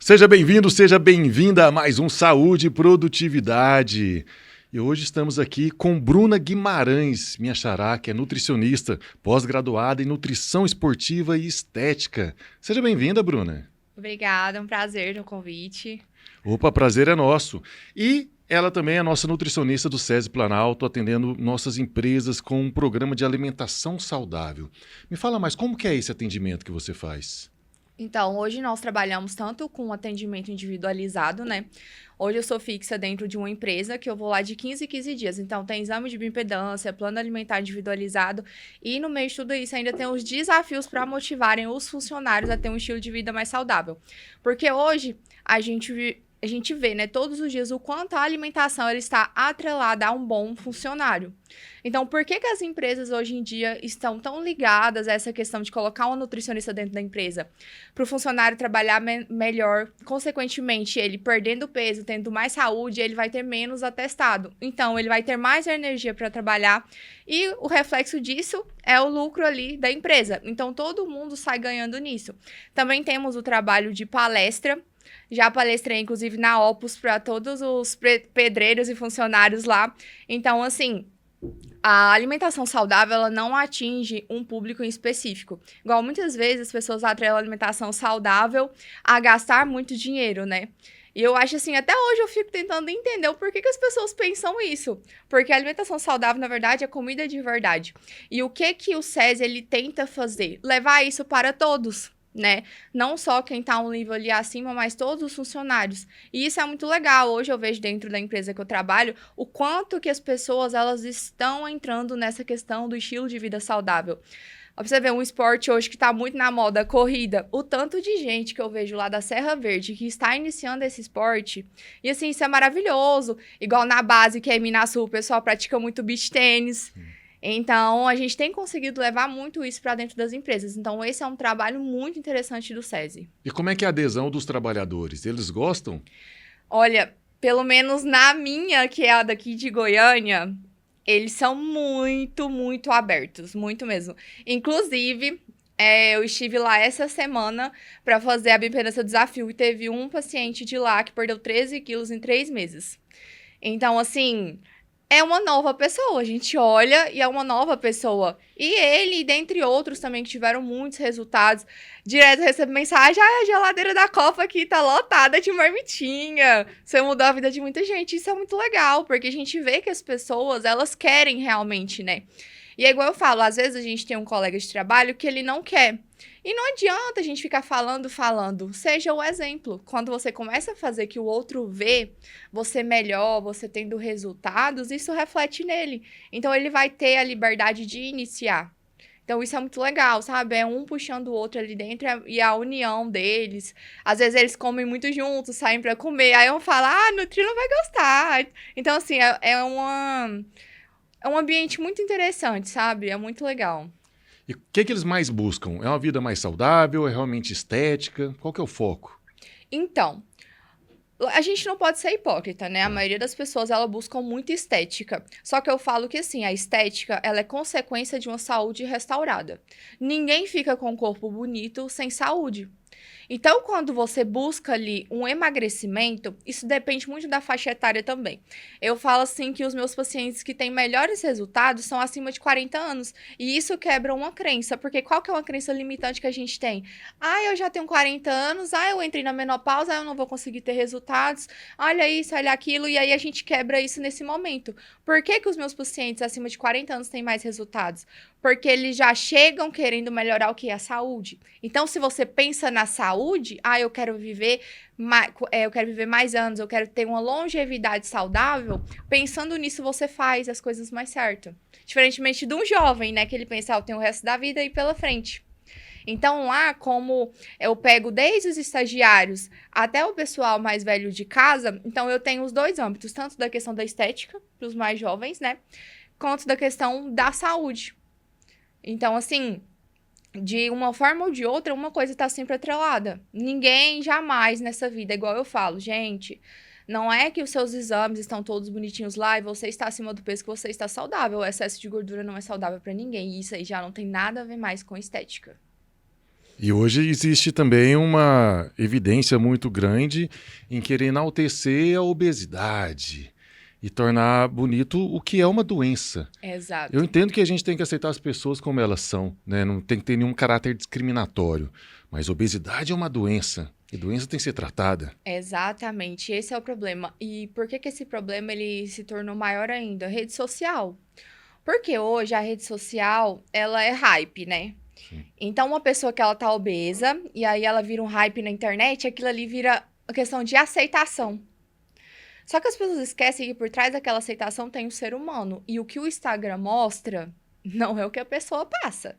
Seja bem-vindo, seja bem-vinda a mais um Saúde e Produtividade. E hoje estamos aqui com Bruna Guimarães, minha xará, que é nutricionista, pós-graduada em nutrição esportiva e estética. Seja bem-vinda, Bruna. Obrigada, é um prazer no convite. Opa, prazer é nosso. E ela também é nossa nutricionista do SESI Planalto, atendendo nossas empresas com um programa de alimentação saudável. Me fala mais, como que é esse atendimento que você faz? Então, hoje nós trabalhamos tanto com atendimento individualizado, né? Hoje eu sou fixa dentro de uma empresa que eu vou lá de 15 em 15 dias. Então, tem exame de bioimpedância, plano alimentar individualizado e no meio de tudo isso ainda tem os desafios para motivarem os funcionários a ter um estilo de vida mais saudável. Porque hoje a gente vê, né, todos os dias o quanto a alimentação ela está atrelada a um bom funcionário. Então, por que as empresas hoje em dia estão tão ligadas a essa questão de colocar um nutricionista dentro da empresa? Para o funcionário trabalhar melhor, consequentemente, ele perdendo peso, tendo mais saúde, ele vai ter menos atestado. Então, ele vai ter mais energia para trabalhar e o reflexo disso é o lucro ali da empresa. Então, todo mundo sai ganhando nisso. Também temos o trabalho de palestra. Já palestrei, inclusive, na Opus para todos os pedreiros e funcionários lá. Então, assim, a alimentação saudável, ela não atinge um público em específico. Igual muitas vezes as pessoas atrelam a alimentação saudável a gastar muito dinheiro, né? E eu acho assim, até hoje eu fico tentando entender o porquê que as pessoas pensam isso. Porque a alimentação saudável, na verdade, é comida de verdade. E o que o SESI, ele tenta fazer? Levar isso para todos, né? Não só quem tá um nível ali acima, mas todos os funcionários. E isso é muito legal. Hoje eu vejo dentro da empresa que eu trabalho o quanto que as pessoas elas estão entrando nessa questão do estilo de vida saudável. Ó, pra você ver, um esporte hoje que tá muito na moda, a corrida. O tanto de gente que eu vejo lá da Serra Verde que está iniciando esse esporte. E assim, isso é maravilhoso. Igual na base, que é em Minas Sul, o pessoal pratica muito beach tênis. Então, a gente tem conseguido levar muito isso para dentro das empresas. Então, esse é um trabalho muito interessante do SESI. E como é que é a adesão dos trabalhadores? Eles gostam? Olha, pelo menos na minha, que é a daqui de Goiânia, eles são muito, muito abertos, muito mesmo. Inclusive, eu estive lá essa semana para fazer a bioimpedância desafio e teve um paciente de lá que perdeu 13 quilos em 3 meses. Então, assim, é uma nova pessoa. A gente olha e é uma nova pessoa. E ele, dentre outros também, que tiveram muitos resultados. Direto recebe mensagem: a geladeira da Copa aqui tá lotada de marmitinha. Você mudou a vida de muita gente. Isso é muito legal, porque a gente vê que as pessoas, elas querem realmente, né? E é igual eu falo, às vezes a gente tem um colega de trabalho que ele não quer. E não adianta a gente ficar falando. Seja o exemplo. Quando você começa a fazer que o outro vê você melhor, você tendo resultados, isso reflete nele. Então, ele vai ter a liberdade de iniciar. Então, isso é muito legal, sabe? É um puxando o outro ali dentro e a união deles. Às vezes, eles comem muito juntos, saem pra comer. Aí, eu falo, Nutri não vai gostar. Então, assim, é um ambiente muito interessante, sabe? É muito legal. E o que eles mais buscam? É uma vida mais saudável? É realmente estética? Qual que é o foco? Então, a gente não pode ser hipócrita, né? A maioria das pessoas, ela buscam muito estética. Só que eu falo que, assim, a estética, ela é consequência de uma saúde restaurada. Ninguém fica com um corpo bonito sem saúde. Então, quando você busca ali um emagrecimento, isso depende muito da faixa etária também. Eu falo assim que os meus pacientes que têm melhores resultados são acima de 40 anos. E isso quebra uma crença, porque qual que é uma crença limitante que a gente tem? Eu já tenho 40 anos, eu entrei na menopausa, eu não vou conseguir ter resultados. Olha isso, olha aquilo, e aí a gente quebra isso nesse momento. Por que que os meus pacientes acima de 40 anos têm mais resultados? Porque eles já chegam querendo melhorar o que? A saúde. Então, se você pensa na saúde, eu quero viver mais anos, eu quero ter uma longevidade saudável, pensando nisso, você faz as coisas mais certo. Diferentemente de um jovem, né, que ele pensa, eu tenho o resto da vida aí pela frente. Então, lá, como eu pego desde os estagiários até o pessoal mais velho de casa, então eu tenho os dois âmbitos, tanto da questão da estética, para os mais jovens, né, quanto da questão da saúde. Então, assim, de uma forma ou de outra, uma coisa tá sempre atrelada. Ninguém jamais nessa vida, igual eu falo, gente, não é que os seus exames estão todos bonitinhos lá e você está acima do peso que você está saudável. O excesso de gordura não é saudável pra ninguém. E isso aí já não tem nada a ver mais com estética. E hoje existe também uma evidência muito grande em querer enaltecer a obesidade e tornar bonito o que é uma doença. Eu Exato. entendo que a gente tem que aceitar as pessoas como elas são, né? Não tem que ter nenhum caráter discriminatório. Mas obesidade é uma doença, e doença tem que ser tratada. Exatamente, esse é o problema. E por que que esse problema ele se tornou maior ainda? Rede social. Porque hoje a rede social, ela é hype, né? Sim. Então, uma pessoa que ela tá obesa, e aí ela vira um hype na internet, aquilo ali vira a questão de aceitação. Só que as pessoas esquecem que por trás daquela aceitação tem um ser humano. E o que o Instagram mostra não é o que a pessoa passa.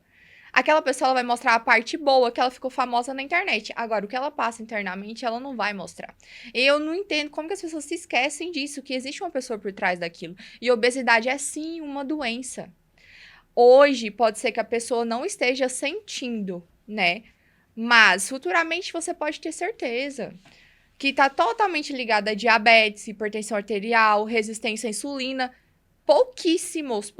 Aquela pessoa ela vai mostrar a parte boa, que ela ficou famosa na internet. Agora, o que ela passa internamente, ela não vai mostrar. E eu não entendo como que as pessoas se esquecem disso, que existe uma pessoa por trás daquilo. E obesidade é sim uma doença. Hoje, pode ser que a pessoa não esteja sentindo, né? Mas futuramente você pode ter certeza que está totalmente ligada a diabetes, hipertensão arterial, resistência à insulina. Pouquíssimas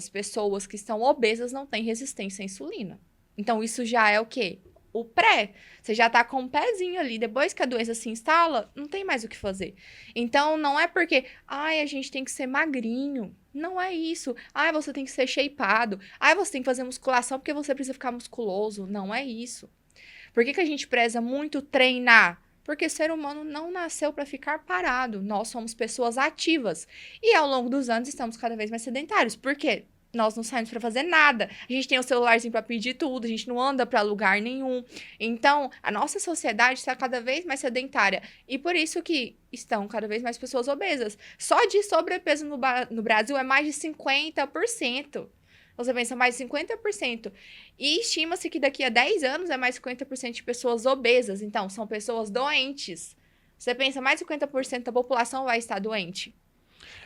pessoas que estão obesas não têm resistência à insulina. Então, isso já é o quê? O pré. Você já tá com um pezinho ali. Depois que a doença se instala, não tem mais o que fazer. Então, não é porque, ai, a gente tem que ser magrinho. Não é isso. Ai, você tem que ser shapeado. Ai, você tem que fazer musculação porque você precisa ficar musculoso. Não é isso. Por que que a gente preza muito treinar? Porque o ser humano não nasceu para ficar parado. Nós somos pessoas ativas. E ao longo dos anos estamos cada vez mais sedentários. Por quê? Nós não saímos para fazer nada. A gente tem o celularzinho para pedir tudo, a gente não anda para lugar nenhum. Então, a nossa sociedade está cada vez mais sedentária. E por isso que estão cada vez mais pessoas obesas. Só de sobrepeso no Brasil é mais de 50%. Você pensa mais de 50%. E estima-se que daqui a 10 anos é mais 50% de pessoas obesas. Então, são pessoas doentes. Você pensa, mais de 50% da população vai estar doente.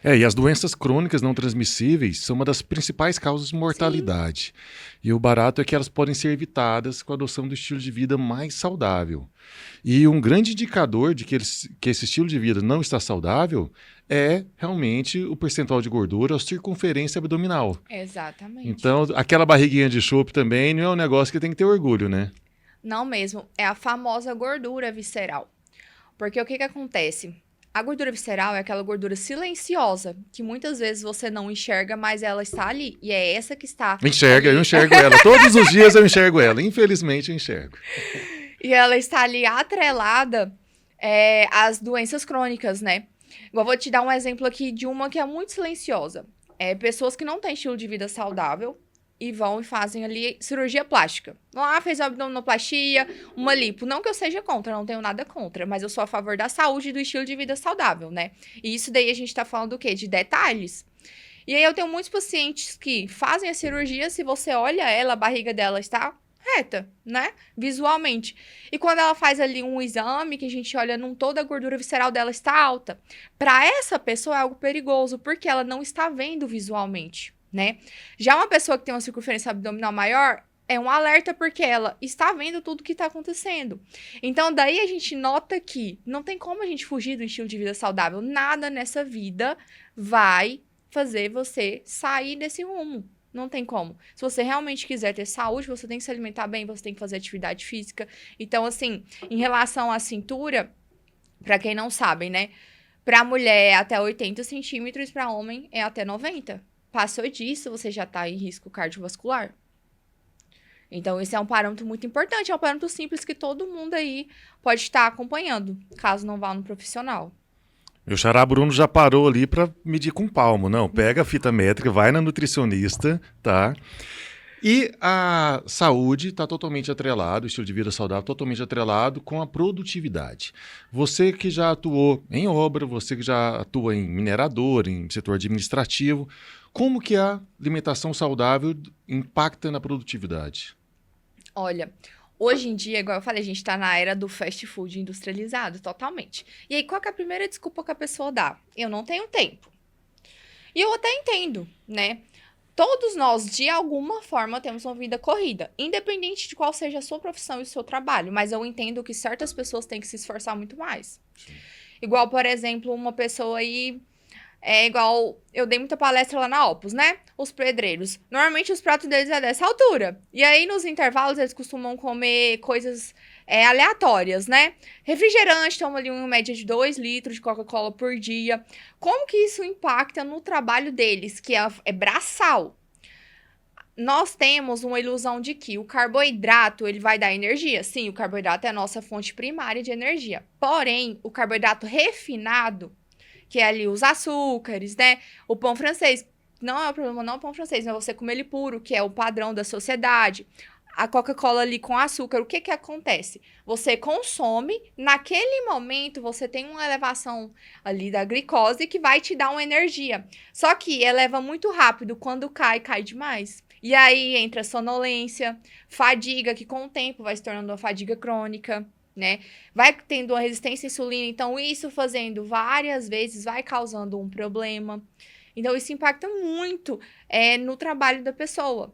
E as doenças crônicas não transmissíveis são uma das principais causas de Sim, mortalidade. E o barato é que elas podem ser evitadas com a adoção do estilo de vida mais saudável. E um grande indicador de que esse estilo de vida não está saudável é realmente o percentual de gordura ou circunferência abdominal. exatamente. Então, aquela barriguinha de chope também não é um negócio que tem que ter orgulho, né? Não mesmo, é a famosa gordura visceral. Porque o que que acontece? A gordura visceral é aquela gordura silenciosa, que muitas vezes você não enxerga, mas ela está ali. E é essa que está Enxerga, eu ali. enxergo ela. Todos os dias eu enxergo ela. Infelizmente, eu enxergo. E ela está ali atrelada às doenças crônicas, né? Eu vou te dar um exemplo aqui de uma que é muito silenciosa. Pessoas que não têm estilo de vida saudável e vão e fazem ali cirurgia plástica. Lá fez abdominoplastia, uma lipo. Não que eu seja contra, não tenho nada contra, mas eu sou a favor da saúde e do estilo de vida saudável, né? E isso daí a gente tá falando do quê? De detalhes. E aí eu tenho muitos pacientes que fazem a cirurgia, se você olha ela, a barriga dela está reta, né? Visualmente. E quando ela faz ali um exame, que a gente olha num todo, a gordura visceral dela está alta. Para essa pessoa é algo perigoso, porque ela não está vendo visualmente, né? Já uma pessoa que tem uma circunferência abdominal maior, é um alerta porque ela está vendo tudo que está acontecendo. Então, daí a gente nota que não tem como a gente fugir do estilo de vida saudável. Nada nessa vida vai fazer você sair desse rumo. Não tem como. Se você realmente quiser ter saúde, você tem que se alimentar bem, você tem que fazer atividade física. Então, assim, em relação à cintura, pra quem não sabe, né? Pra mulher é até 80 centímetros, pra homem é até 90. Passou disso, você já tá em risco cardiovascular. Então, esse é um parâmetro muito importante. É um parâmetro simples que todo mundo aí pode estar acompanhando, caso não vá no profissional. Meu xará Bruno já parou ali para medir com palmo. Não, pega a fita métrica, vai na nutricionista, tá? E a saúde está totalmente atrelado, o estilo de vida saudável totalmente atrelado com a produtividade. Você que já atuou em obra, você que já atua em minerador, em setor administrativo, como que a alimentação saudável impacta na produtividade? Olha, hoje em dia, igual eu falei, a gente tá na era do fast food industrializado, totalmente. E aí, qual que é a primeira desculpa que a pessoa dá? Eu não tenho tempo. E eu até entendo, né? Todos nós, de alguma forma, temos uma vida corrida, independente de qual seja a sua profissão e o seu trabalho, mas eu entendo que certas pessoas têm que se esforçar muito mais. Sim. Igual, por exemplo, uma pessoa aí É igual, eu dei muita palestra lá na Opus, né? Os pedreiros. Normalmente os pratos deles é dessa altura. E aí, nos intervalos, eles costumam comer coisas aleatórias, né? Refrigerante, toma ali uma média de 2 litros de Coca-Cola por dia. Como que isso impacta no trabalho deles, que é braçal? Nós temos uma ilusão de que o carboidrato, ele vai dar energia. Sim, o carboidrato é a nossa fonte primária de energia. Porém, o carboidrato refinado, que é ali os açúcares, né? O pão francês. Não é o problema, não é o pão francês, mas você comer ele puro, que é o padrão da sociedade. A Coca-Cola ali com açúcar, o que que acontece? Você consome, naquele momento você tem uma elevação ali da glicose que vai te dar uma energia. Só que eleva muito rápido, quando cai, cai demais. E aí entra sonolência, fadiga, que com o tempo vai se tornando uma fadiga crônica, né? Vai tendo uma resistência à insulina, então isso fazendo várias vezes vai causando um problema. Então isso impacta muito no trabalho da pessoa.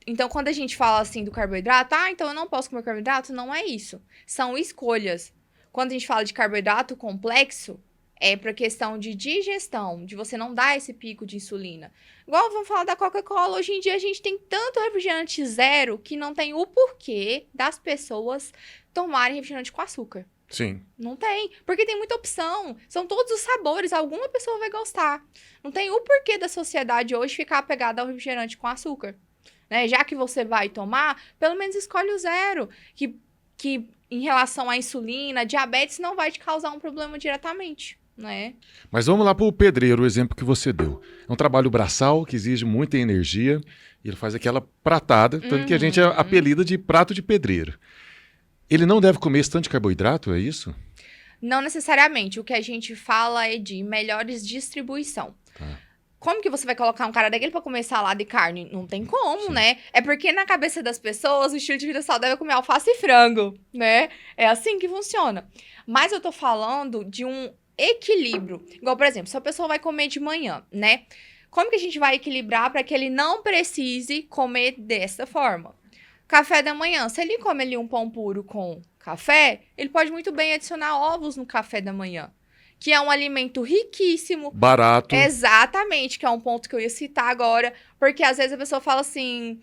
Então, quando a gente fala assim do carboidrato, então eu não posso comer carboidrato, não é isso. São escolhas. Quando a gente fala de carboidrato complexo, é para questão de digestão, de você não dar esse pico de insulina. Igual vamos falar da Coca-Cola, hoje em dia a gente tem tanto refrigerante zero que não tem o porquê das pessoas tomarem refrigerante com açúcar. Sim. Não tem, porque tem muita opção. São todos os sabores, alguma pessoa vai gostar. Não tem o porquê da sociedade hoje ficar apegada ao refrigerante com açúcar. Né? Já que você vai tomar, pelo menos escolhe o zero, que em relação à insulina, diabetes não vai te causar um problema diretamente, né? Mas vamos lá para o pedreiro, o exemplo que você deu. É um trabalho braçal que exige muita energia e ele faz aquela pratada, tanto que a gente apelida de prato de pedreiro. Ele não deve comer esse tanto de carboidrato, é isso? Não necessariamente. O que a gente fala é de melhores distribuição. Tá. Como que você vai colocar um cara daquele pra comer salada e carne? Não tem como, Sim. né? É porque na cabeça das pessoas, o estilo de vida saudável é comer alface e frango, né? É assim que funciona. Mas eu tô falando de um equilíbrio. Igual, por exemplo, se a pessoa vai comer de manhã, né? Como que a gente vai equilibrar para que ele não precise comer dessa forma? Café da manhã. Se ele come ali um pão puro com café, ele pode muito bem adicionar ovos no café da manhã, que é um alimento riquíssimo. Barato. Exatamente, que é um ponto que eu ia citar agora, porque às vezes a pessoa fala assim,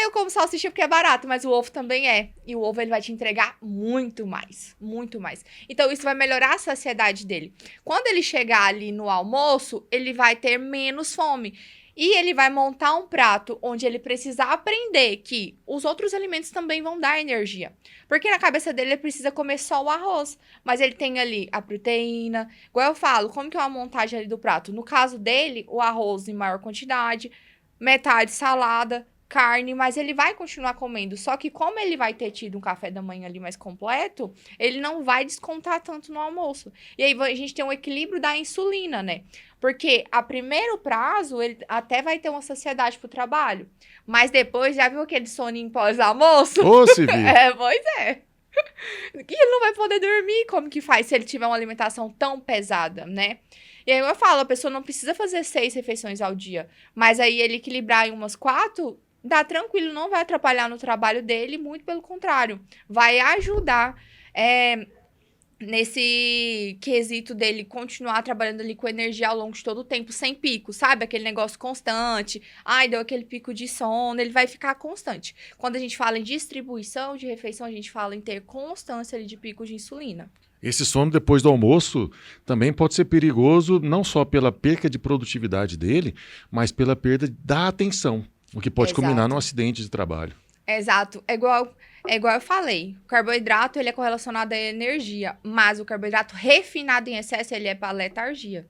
eu como salsicha porque é barato, mas o ovo também é. E o ovo ele vai te entregar muito mais, muito mais. Então isso vai melhorar a saciedade dele. Quando ele chegar ali no almoço, ele vai ter menos fome. E ele vai montar um prato onde ele precisa aprender que os outros alimentos também vão dar energia. Porque na cabeça dele ele precisa comer só o arroz. Mas ele tem ali a proteína. Igual eu falo, como que é uma montagem ali do prato? No caso dele, o arroz em maior quantidade, metade salada, carne, mas ele vai continuar comendo. Só que como ele vai ter tido um café da manhã ali mais completo, ele não vai descontar tanto no almoço. E aí a gente tem um equilíbrio da insulina, né? Porque a primeiro prazo, ele até vai ter uma saciedade pro trabalho. Mas depois, já viu aquele soninho pós-almoço? Ô, Civi! Pois é. E ele não vai poder dormir, como que faz se ele tiver uma alimentação tão pesada, né? E aí eu falo, a pessoa não precisa fazer 6 refeições ao dia. Mas aí ele equilibrar em umas 4, dá tranquilo, não vai atrapalhar no trabalho dele, muito pelo contrário. Vai ajudar nesse quesito dele continuar trabalhando ali com energia ao longo de todo o tempo, sem pico, sabe? Aquele negócio constante. Deu aquele pico de sono, ele vai ficar constante. Quando a gente fala em distribuição de refeição, a gente fala em ter constância ali de picos de insulina. Esse sono depois do almoço também pode ser perigoso, não só pela perca de produtividade dele, mas pela perda da atenção, o que pode culminar num acidente de trabalho. Exato. É igual eu falei. O carboidrato, ele é correlacionado à energia, mas o carboidrato refinado em excesso, ele é para letargia.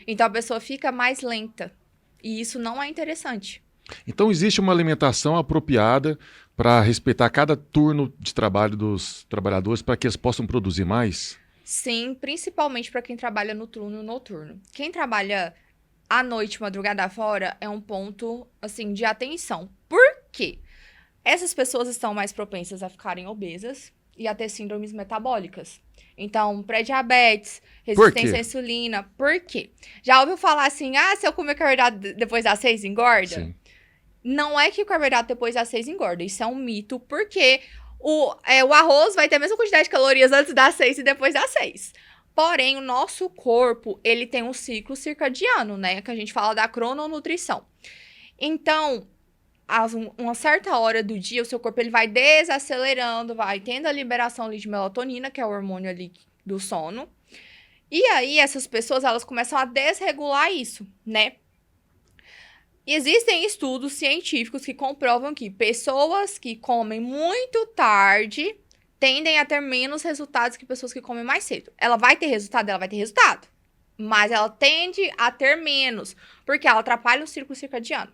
Então, a pessoa fica mais lenta. E isso não é interessante. Então, existe uma alimentação apropriada para respeitar cada turno de trabalho dos trabalhadores para que eles possam produzir mais? Sim, principalmente para quem trabalha no turno noturno. Quem trabalha à noite, madrugada fora, é um ponto, assim, de atenção. Por quê? Essas pessoas estão mais propensas a ficarem obesas e a ter síndromes metabólicas. Então, pré-diabetes, resistência à insulina. Por quê? Já ouviu falar assim, se eu comer carboidrato depois das 6 engorda? Sim. Não é que o carboidrato depois das 6 engorda. Isso é um mito, porque o arroz vai ter a mesma quantidade de calorias antes das 6 e depois das 6. Porém, o nosso corpo, ele tem um ciclo circadiano, né? Que a gente fala da crononutrição. Então, uma certa hora do dia, o seu corpo ele vai desacelerando, vai tendo a liberação ali de melatonina, que é o hormônio ali do sono. E aí, essas pessoas, elas começam a desregular isso, né? Existem estudos científicos que comprovam que pessoas que comem muito tarde tendem a ter menos resultados que pessoas que comem mais cedo. Ela vai ter resultado? Ela vai ter resultado. Mas ela tende a ter menos, porque ela atrapalha o ciclo circadiano.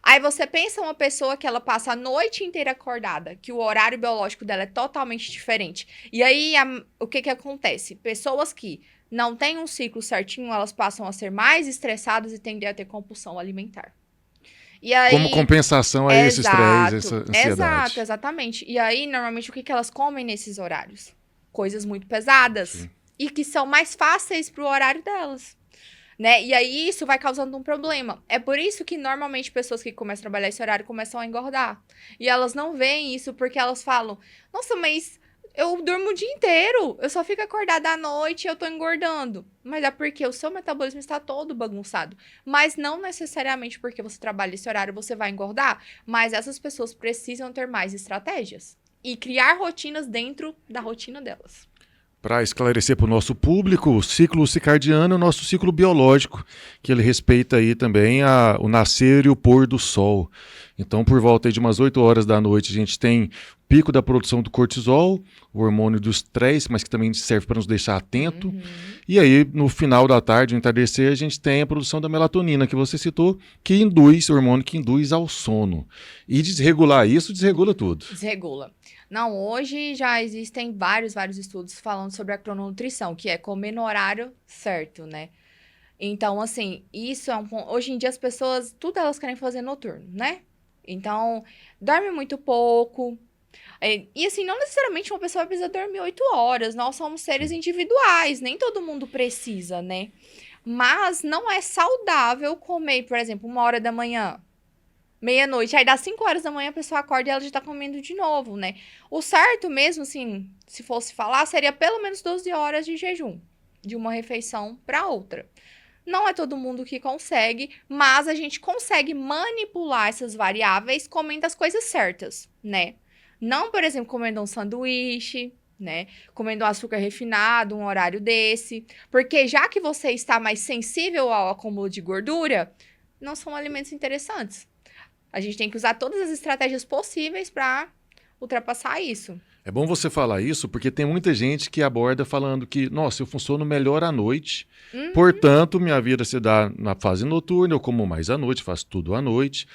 Aí você pensa uma pessoa que ela passa a noite inteira acordada, que o horário biológico dela é totalmente diferente. E aí, o que acontece? Pessoas que não têm um ciclo certinho, elas passam a ser mais estressadas e tendem a ter compulsão alimentar. E aí, como compensação a esse estresse, essa ansiedade. Exato, exatamente. E aí, normalmente, o que elas comem nesses horários? Coisas muito pesadas. Sim. E que são mais fáceis pro horário delas. Né? E aí, isso vai causando um problema. É por isso que, normalmente, pessoas que começam a trabalhar esse horário começam a engordar. E elas não veem isso porque elas falam, nossa, mas eu durmo o dia inteiro, eu só fico acordada à noite e eu tô engordando. Mas é porque o seu metabolismo está todo bagunçado. Mas não necessariamente porque você trabalha esse horário você vai engordar. Mas essas pessoas precisam ter mais estratégias. E criar rotinas dentro da rotina delas. Para esclarecer para o nosso público, o ciclo circadiano é o nosso ciclo biológico, que ele respeita aí também o nascer e o pôr do sol. Então, por volta aí de umas 8 horas da noite, a gente tem pico da produção do cortisol, o hormônio do estresse, mas que também serve para nos deixar atento. E aí, no final da tarde, no entardecer, a gente tem a produção da melatonina, que você citou, que induz, o hormônio que induz ao sono. E desregular isso, desregula tudo. Desregula. Não, hoje já existem vários estudos falando sobre a crononutrição, que é comer no horário certo, né? Então, assim, isso é hoje em dia as pessoas, tudo elas querem fazer noturno, né? Então, dorme muito pouco. E assim, não necessariamente uma pessoa precisa dormir 8 horas. Nós somos seres individuais, nem todo mundo precisa, né? Mas não é saudável comer, por exemplo, 1 hora da manhã, meia-noite. Aí dá 5 horas da manhã, a pessoa acorda e ela já tá comendo de novo, né? O certo mesmo, assim, se fosse falar, seria pelo menos 12 horas de jejum, de uma refeição para outra. Não é todo mundo que consegue, mas a gente consegue manipular essas variáveis comendo as coisas certas, né? Não, por exemplo, comendo um sanduíche, né? Comendo um açúcar refinado, um horário desse. Porque já que você está mais sensível ao acúmulo de gordura, não são alimentos interessantes. A gente tem que usar todas as estratégias possíveis para ultrapassar isso. É bom você falar isso, porque tem muita gente que aborda falando que, nossa, eu funciono melhor à noite, portanto, minha vida se dá na fase noturna, eu como mais à noite, faço tudo à noite.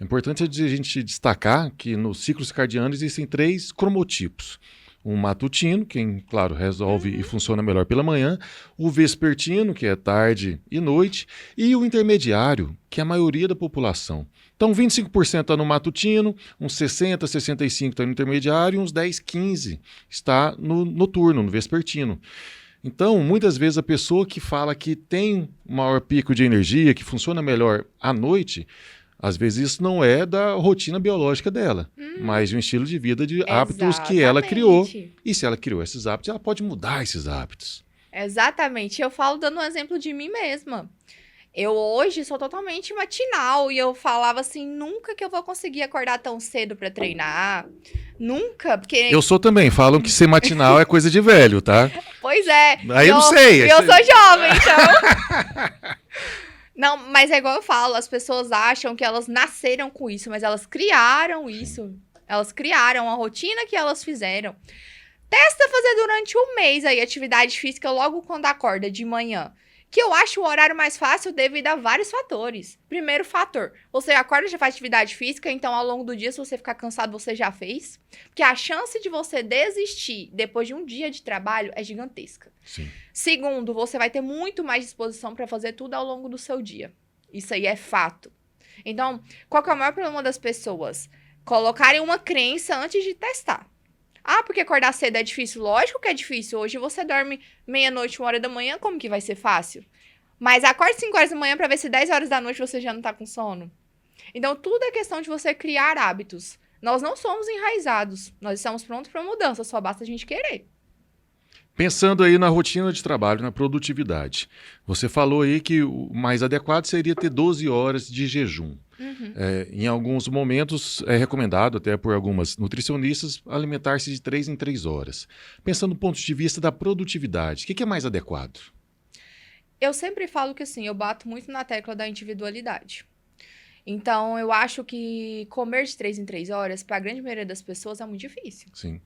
É importante a gente destacar que no ciclo circadiano existem 3 cromotipos. Um matutino, que, claro, resolve e funciona melhor pela manhã, o vespertino, que é tarde e noite, e o intermediário, que é a maioria da população. Então, 25% está no matutino, uns 60%, 65% está no intermediário, e uns 10%, 15% está no noturno, no vespertino. Então, muitas vezes a pessoa que fala que tem um maior pico de energia, que funciona melhor à noite, às vezes isso não é da rotina biológica dela, mas de um estilo de vida, de hábitos que ela criou. E se ela criou esses hábitos, ela pode mudar esses hábitos. Exatamente. Eu falo dando um exemplo de mim mesma. Eu hoje sou totalmente matinal e eu falava assim, nunca que eu vou conseguir acordar tão cedo pra treinar. Nunca, porque... Eu sou também, falam que ser matinal é coisa de velho, tá? Pois é. Aí eu não sei. Eu sou jovem, então... Não, mas é igual eu falo, as pessoas acham que elas nasceram com isso, mas elas criaram isso. Elas criaram a rotina que elas fizeram. Testa fazer durante um mês aí atividade física logo quando acorda de manhã. Que eu acho o horário mais fácil devido a vários fatores. Primeiro fator, você acorda e já faz atividade física, então ao longo do dia, se você ficar cansado, você já fez. Porque a chance de você desistir depois de um dia de trabalho é gigantesca. Sim. Segundo, você vai ter muito mais disposição para fazer tudo ao longo do seu dia. Isso aí é fato. Então, qual que é o maior problema das pessoas? Colocarem uma crença antes de testar. Ah, porque acordar cedo é difícil? Lógico que é difícil. Hoje você dorme meia-noite, 1 hora da manhã, como que vai ser fácil? Mas acorde 5 horas da manhã pra ver se 10 horas da noite você já não tá com sono. Então, tudo é questão de você criar hábitos. Nós não somos enraizados. Nós estamos prontos pra mudança, só basta a gente querer. Pensando aí na rotina de trabalho, na produtividade, você falou aí que o mais adequado seria ter 12 horas de jejum. Uhum. Em alguns momentos é recomendado, até por algumas nutricionistas, alimentar-se de 3 em 3 horas. Pensando do ponto de vista da produtividade, o que é mais adequado? Eu sempre falo que assim, eu bato muito na tecla da individualidade. Então, eu acho que comer de 3 em 3 horas, para a grande maioria das pessoas, é muito difícil. Sim,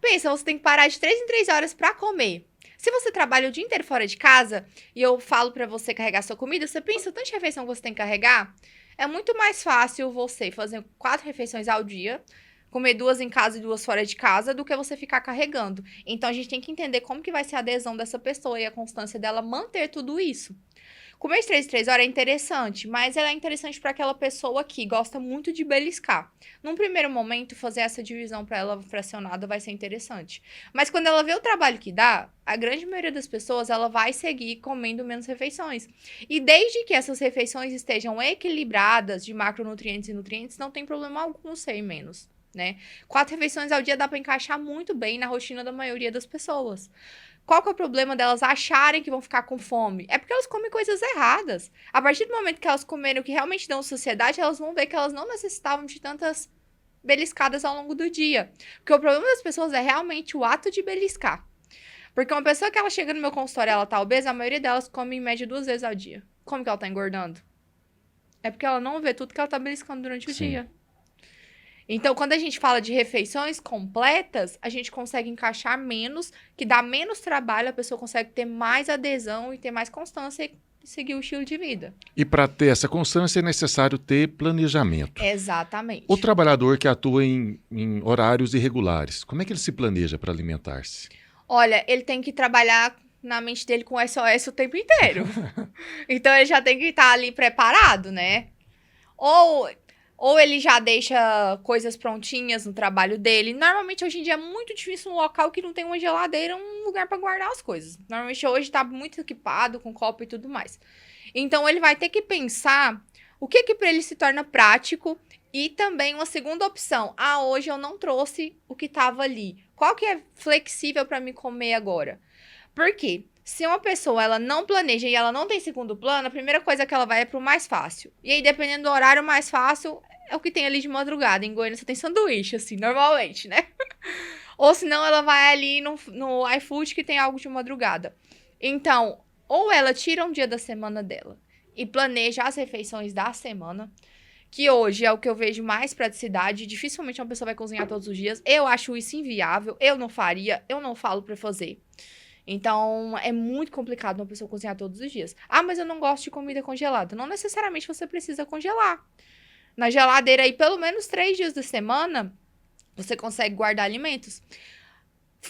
Pensa, você tem que parar de 3 em 3 horas para comer. Se você trabalha o dia inteiro fora de casa e eu falo para você carregar sua comida, você pensa o tanto de refeição que você tem que carregar? É muito mais fácil você fazer 4 refeições ao dia, comer 2 em casa e 2 fora de casa, do que você ficar carregando. Então, a gente tem que entender como que vai ser a adesão dessa pessoa e a constância dela manter tudo isso. Comer de 3 em 3 horas é interessante, mas ela é interessante para aquela pessoa que gosta muito de beliscar. Num primeiro momento, fazer essa divisão para ela fracionada vai ser interessante. Mas quando ela vê o trabalho que dá, a grande maioria das pessoas ela vai seguir comendo menos refeições. E desde que essas refeições estejam equilibradas de macronutrientes e nutrientes, não tem problema algum ser menos, né? 4 refeições ao dia dá para encaixar muito bem na rotina da maioria das pessoas. Qual que é o problema delas acharem que vão ficar com fome? É porque elas comem coisas erradas. A partir do momento que elas comerem o que realmente dão saciedade, elas vão ver que elas não necessitavam de tantas beliscadas ao longo do dia. Porque o problema das pessoas é realmente o ato de beliscar. Porque uma pessoa que ela chega no meu consultório e ela tá obesa, a maioria delas come em média 2 vezes ao dia. Como que ela tá engordando? É porque ela não vê tudo que ela tá beliscando durante o sim. dia. Então, quando a gente fala de refeições completas, a gente consegue encaixar menos, que dá menos trabalho, a pessoa consegue ter mais adesão e ter mais constância e seguir o estilo de vida. E para ter essa constância é necessário ter planejamento. Exatamente. O trabalhador que atua em horários irregulares, como é que ele se planeja para alimentar-se? Olha, ele tem que trabalhar na mente dele com SOS o tempo inteiro. Então, ele já tem que estar ali preparado, né? Ou ele já deixa coisas prontinhas no trabalho dele. Normalmente, hoje em dia, é muito difícil um local que não tem uma geladeira, um lugar para guardar as coisas. Normalmente, hoje tá muito equipado, com copo e tudo mais. Então, ele vai ter que pensar o que para ele se torna prático. E também uma segunda opção. Ah, hoje eu não trouxe o que tava ali. Qual que é flexível para me comer agora? Por quê? Se uma pessoa ela não planeja e ela não tem segundo plano, a primeira coisa que ela vai é pro mais fácil. E aí, dependendo do horário, mais fácil é o que tem ali de madrugada. Em Goiânia, você tem sanduíche, assim, normalmente, né? Ou senão, ela vai ali no iFood que tem algo de madrugada. Então, ou ela tira um dia da semana dela e planeja as refeições da semana, que hoje é o que eu vejo mais praticidade. Dificilmente uma pessoa vai cozinhar todos os dias. Eu acho isso inviável. Eu não faria. Eu não falo pra fazer. Então, é muito complicado uma pessoa cozinhar todos os dias. Ah, mas eu não gosto de comida congelada. Não necessariamente você precisa congelar. Na geladeira aí, pelo menos 3 dias da semana, você consegue guardar alimentos.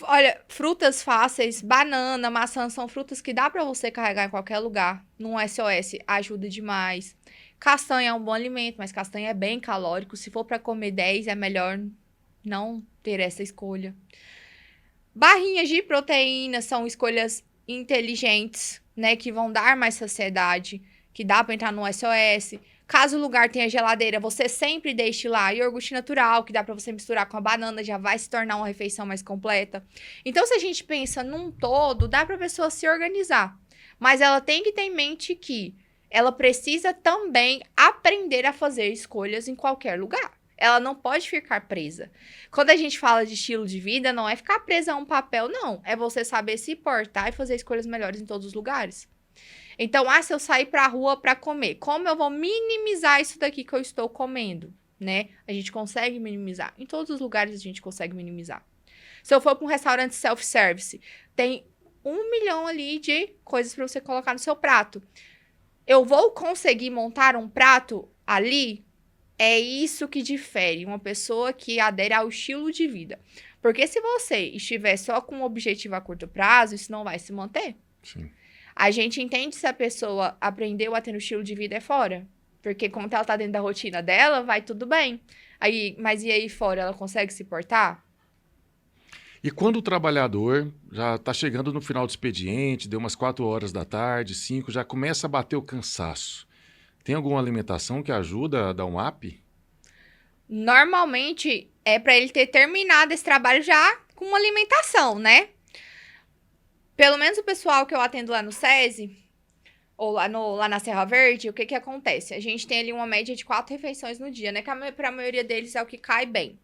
Olha, frutas fáceis, banana, maçã, são frutas que dá pra você carregar em qualquer lugar. Num SOS ajuda demais. Castanha é um bom alimento, mas castanha é bem calórico. Se for pra comer 10, é melhor não ter essa escolha. Barrinhas de proteína são escolhas inteligentes, né? Que vão dar mais saciedade, que dá pra entrar no SOS. Caso o lugar tenha geladeira, você sempre deixe lá iogurte natural, que dá pra você misturar com a banana, já vai se tornar uma refeição mais completa. Então, se a gente pensa num todo, dá pra pessoa se organizar. Mas ela tem que ter em mente que ela precisa também aprender a fazer escolhas em qualquer lugar. Ela não pode ficar presa. Quando a gente fala de estilo de vida, não é ficar presa a um papel, não. É você saber se portar e fazer escolhas melhores em todos os lugares. Então, se eu sair pra rua pra comer, como eu vou minimizar isso daqui que eu estou comendo, né? A gente consegue minimizar. Em todos os lugares a gente consegue minimizar. Se eu for pra um restaurante self-service, tem 1 milhão ali de coisas pra você colocar no seu prato. Eu vou conseguir montar um prato ali? É isso que difere uma pessoa que adere ao estilo de vida. Porque se você estiver só com um objetivo a curto prazo, isso não vai se manter. Sim. A gente entende se a pessoa aprendeu a ter um estilo de vida é fora. Porque como ela tá dentro da rotina dela, vai tudo bem. Mas e aí fora, ela consegue se portar? E quando o trabalhador já está chegando no final do expediente, deu umas 4 horas da tarde, 5, já começa a bater o cansaço. Tem alguma alimentação que ajuda a dar um up? Normalmente, é para ele ter terminado esse trabalho já com uma alimentação, né? Pelo menos o pessoal que eu atendo lá no SESI, ou lá na Serra Verde, o que acontece? A gente tem ali uma média de 4 refeições no dia, né? Que pra maioria deles é o que cai bem.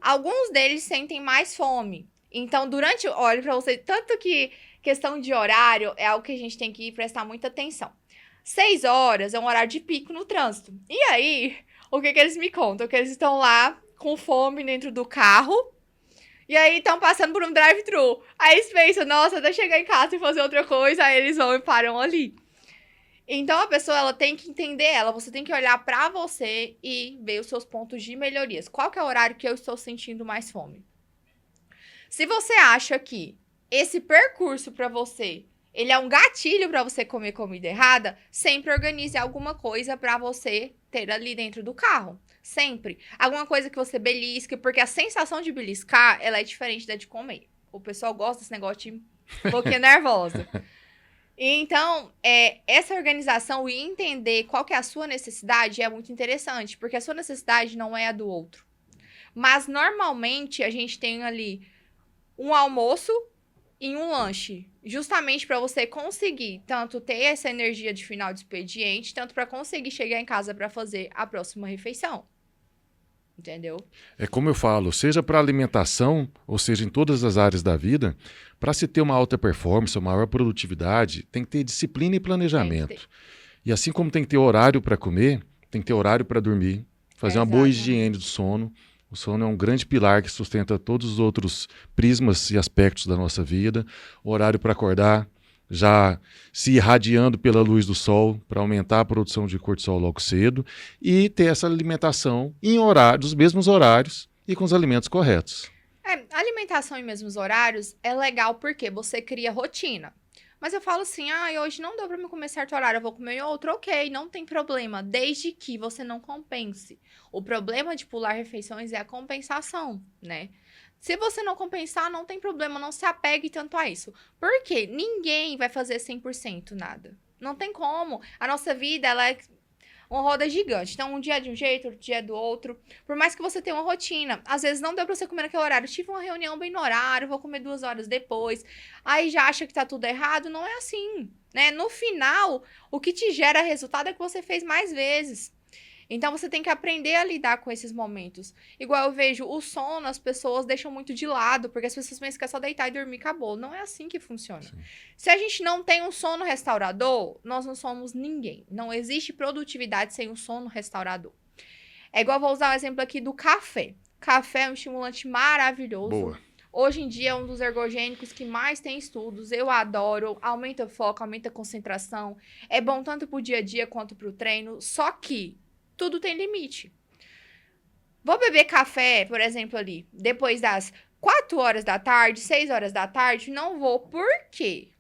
Alguns deles sentem mais fome. Então, olha pra você, tanto que questão de horário é algo que a gente tem que prestar muita atenção. 6 horas é um horário de pico no trânsito. E aí, o que eles me contam? Que eles estão lá com fome dentro do carro. E aí estão passando por um drive-thru. Aí eles pensam, nossa, até chegar em casa e fazer outra coisa. Aí eles vão e param ali. Então, a pessoa, ela tem que entender ela. Você tem que olhar pra você e ver os seus pontos de melhorias. Qual que é o horário que eu estou sentindo mais fome? Se você acha que esse percurso pra você, ele é um gatilho pra você comer comida errada, sempre organize alguma coisa pra você ter ali dentro do carro. Sempre. Alguma coisa que você belisque, porque a sensação de beliscar, ela é diferente da de comer. O pessoal gosta desse negócio de boquinha nervosa. Então, essa organização e entender qual que é a sua necessidade é muito interessante, porque a sua necessidade não é a do outro. Mas, normalmente, a gente tem ali um almoço e um lanche, justamente para você conseguir tanto ter essa energia de final de expediente, tanto para conseguir chegar em casa para fazer a próxima refeição. Entendeu? É como eu falo, seja para alimentação, ou seja, em todas as áreas da vida, para se ter uma alta performance, uma maior produtividade, tem que ter disciplina e planejamento. E assim como tem que ter horário para comer, tem que ter horário para dormir, fazer uma boa higiene do sono. O sono é um grande pilar que sustenta todos os outros prismas e aspectos da nossa vida. O horário para acordar, já se irradiando pela luz do sol para aumentar a produção de cortisol logo cedo e ter essa alimentação em dos mesmos horários e com os alimentos corretos. Alimentação em mesmos horários é legal porque você cria rotina. Mas eu falo assim, hoje não deu pra me comer certo horário, eu vou comer em outro, ok, não tem problema, desde que você não compense. O problema de pular refeições é a compensação, né? Se você não compensar, não tem problema, não se apegue tanto a isso. Porque ninguém vai fazer 100% nada. Não tem como. A nossa vida, ela é uma roda gigante. Então, um dia é de um jeito, outro dia é do outro. Por mais que você tenha uma rotina, às vezes não deu pra você comer naquele horário. Tive uma reunião bem no horário, vou comer 2 horas depois. Aí já acha que tá tudo errado. Não é assim, né? No final, o que te gera resultado é que você fez mais vezes. Então, você tem que aprender a lidar com esses momentos. Igual eu vejo, o sono, as pessoas deixam muito de lado, porque as pessoas pensam que é só deitar e dormir, acabou. Não é assim que funciona. Sim. Se a gente não tem um sono restaurador, nós não somos ninguém. Não existe produtividade sem um sono restaurador. É igual, vou usar o exemplo aqui do café. Café é um estimulante maravilhoso. Boa. Hoje em dia é um dos ergogênicos que mais tem estudos. Eu adoro, aumenta o foco, aumenta a concentração. É bom tanto pro dia a dia quanto pro treino. Só que tudo tem limite. Vou beber café, por exemplo, ali, depois das 4 horas da tarde, 6 horas da tarde, não vou. Por quê?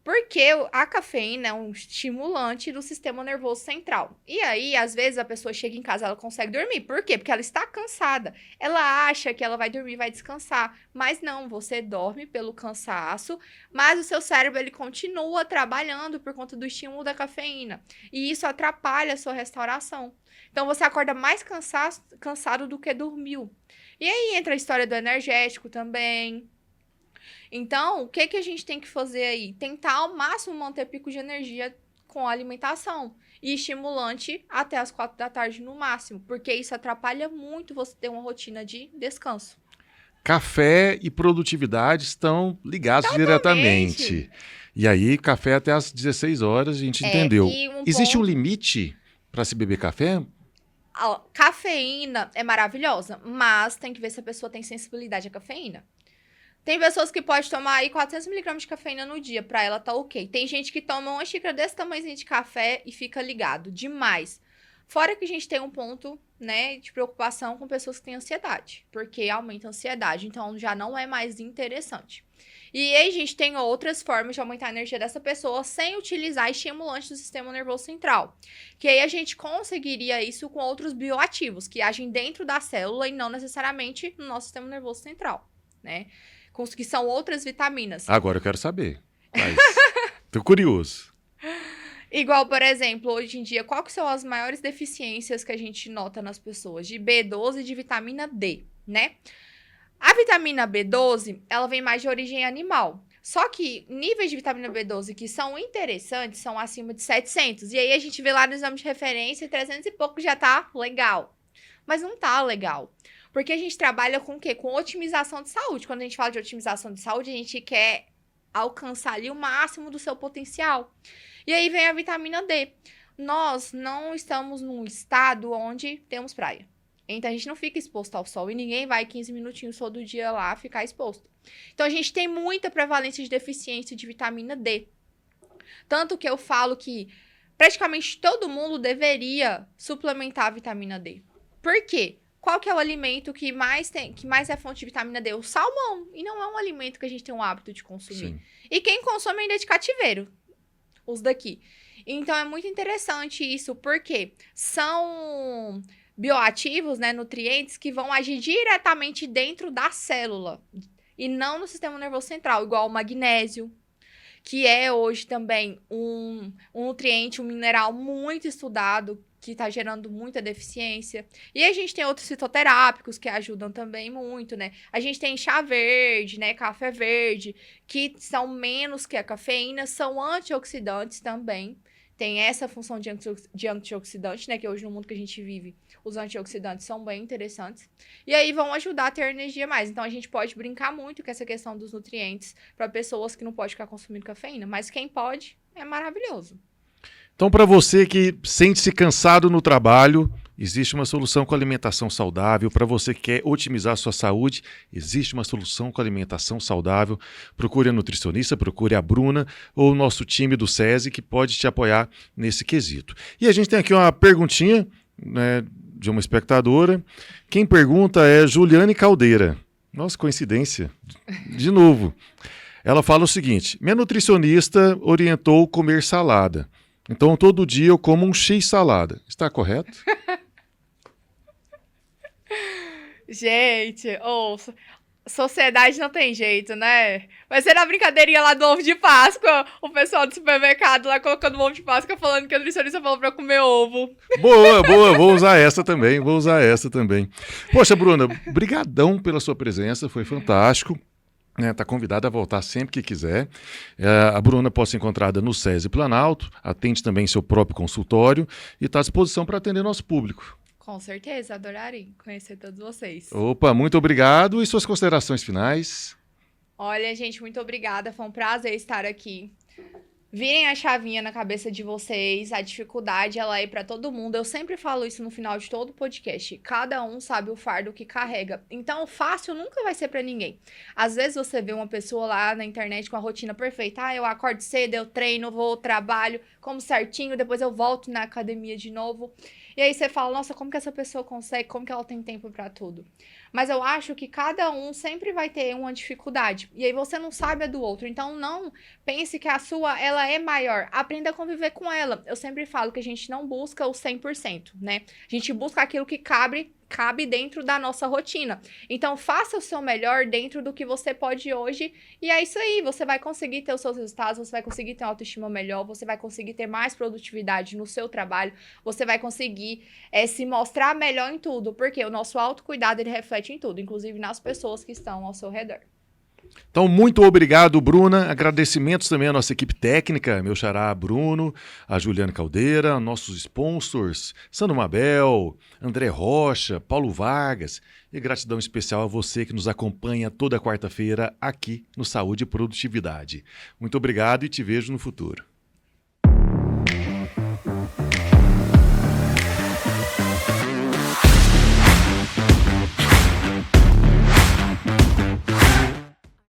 Porque a cafeína é um estimulante do sistema nervoso central. E aí, às vezes, a pessoa chega em casa, ela consegue dormir. Por quê? Porque ela está cansada. Ela acha que ela vai dormir, vai descansar. Mas não, você dorme pelo cansaço, mas o seu cérebro, ele continua trabalhando por conta do estímulo da cafeína. E isso atrapalha a sua restauração. Então, você acorda mais cansado do que dormiu. E aí, entra a história do energético também. Então, o que a gente tem que fazer aí? Tentar ao máximo manter pico de energia com a alimentação. E estimulante até as 4 da tarde no máximo. Porque isso atrapalha muito você ter uma rotina de descanso. Café e produtividade estão ligados diretamente. E aí, café até às 16 horas, a gente entendeu. Existe um limite para se beber café? A cafeína é maravilhosa, mas tem que ver se a pessoa tem sensibilidade à cafeína. Tem pessoas que podem tomar aí 400 mg de cafeína no dia, pra ela tá ok. Tem gente que toma uma xícara desse tamanhozinho de café e fica ligado, demais. Fora que a gente tem um ponto, né, de preocupação com pessoas que têm ansiedade, porque aumenta a ansiedade, então já não é mais interessante. E aí a gente tem outras formas de aumentar a energia dessa pessoa sem utilizar estimulantes do sistema nervoso central. Que aí a gente conseguiria isso com outros bioativos, que agem dentro da célula e não necessariamente no nosso sistema nervoso central, né? Que são outras vitaminas. Agora eu quero saber. Tô curioso. Igual, por exemplo, hoje em dia, qual que são as maiores deficiências que a gente nota nas pessoas? De B12 e de vitamina D, né? A vitamina B12, ela vem mais de origem animal. Só que níveis de vitamina B12 que são interessantes são acima de 700. E aí a gente vê lá no exame de referência, 300 e pouco já tá legal. Mas não tá legal. Porque a gente trabalha com o quê? Com otimização de saúde. Quando a gente fala de otimização de saúde, a gente quer alcançar ali o máximo do seu potencial. E aí vem a vitamina D. Nós não estamos num estado onde temos praia. Então a gente não fica exposto ao sol e ninguém vai 15 minutinhos todo dia lá ficar exposto. Então a gente tem muita prevalência de deficiência de vitamina D. Tanto que eu falo que praticamente todo mundo deveria suplementar a vitamina D. Por quê? Qual que é o alimento que mais é fonte de vitamina D? O salmão. E não é um alimento que a gente tem o hábito de consumir. Sim. E quem consome ainda é de cativeiro. Os daqui. Então é muito interessante isso, porque são bioativos, né, nutrientes que vão agir diretamente dentro da célula e não no sistema nervoso central, igual o magnésio, que é hoje também um nutriente, um mineral muito estudado, que está gerando muita deficiência. E a gente tem outros fitoterápicos que ajudam também muito, né? A gente tem chá verde, né? Café verde, que são menos que a cafeína, são antioxidantes também. Tem essa função de antioxidante, né? Que hoje no mundo que a gente vive, os antioxidantes são bem interessantes. E aí vão ajudar a ter energia mais. Então a gente pode brincar muito com essa questão dos nutrientes para pessoas que não podem ficar consumindo cafeína. Mas quem pode, é maravilhoso. Então, para você que sente-se cansado no trabalho, existe uma solução com alimentação saudável. Para você que quer otimizar a sua saúde, existe uma solução com alimentação saudável. Procure a nutricionista, procure a Bruna ou o nosso time do SESI que pode te apoiar nesse quesito. E a gente tem aqui uma perguntinha, né, de uma espectadora. Quem pergunta é Juliane Caldeira. Nossa, coincidência. De novo. Ela fala o seguinte: minha nutricionista orientou comer salada. Então, todo dia eu como um X-salada. Está correto? Gente, sociedade não tem jeito, né? Vai ser na brincadeirinha lá do ovo de Páscoa, o pessoal do supermercado lá colocando o ovo de Páscoa falando que a nutricionista falou pra eu comer ovo. Boa, boa. Vou usar essa também, Poxa, Bruna, brigadão pela sua presença, foi fantástico. Está convidada a voltar sempre que quiser. A Bruna pode ser encontrada no SESI Planalto, atende também seu próprio consultório e está à disposição para atender nosso público. Com certeza, adorarei conhecer todos vocês. Opa, muito obrigado. E suas considerações finais? Olha, gente, muito obrigada. Foi um prazer estar aqui. Virem a chavinha na cabeça de vocês, a dificuldade ela é para todo mundo. Eu sempre falo isso no final de todo podcast. Cada um sabe o fardo que carrega. Então, fácil nunca vai ser para ninguém. Às vezes você vê uma pessoa lá na internet com a rotina perfeita. Ah, eu acordo cedo, eu treino, vou ao trabalho, como certinho, depois eu volto na academia de novo. E aí você fala, nossa, como que essa pessoa consegue? Como que ela tem tempo para tudo? Mas eu acho que cada um sempre vai ter uma dificuldade. E aí você não sabe a do outro. Então, não pense que a sua, ela é maior. Aprenda a conviver com ela. Eu sempre falo que a gente não busca o 100%, né? A gente busca aquilo que cabe dentro da nossa rotina. Então, faça o seu melhor dentro do que você pode hoje. E é isso aí. Você vai conseguir ter os seus resultados, você vai conseguir ter uma autoestima melhor, você vai conseguir ter mais produtividade no seu trabalho, você vai conseguir se mostrar melhor em tudo. Porque o nosso autocuidado, ele reflete em tudo, inclusive nas pessoas que estão ao seu redor. Então, muito obrigado, Bruna. Agradecimentos também à nossa equipe técnica, meu xará Bruno, a Juliane Caldeira, nossos sponsors, Sandro Mabel, André Rocha, Paulo Vargas. E gratidão especial a você que nos acompanha toda quarta-feira aqui no Saúde e Produtividade. Muito obrigado e te vejo no futuro.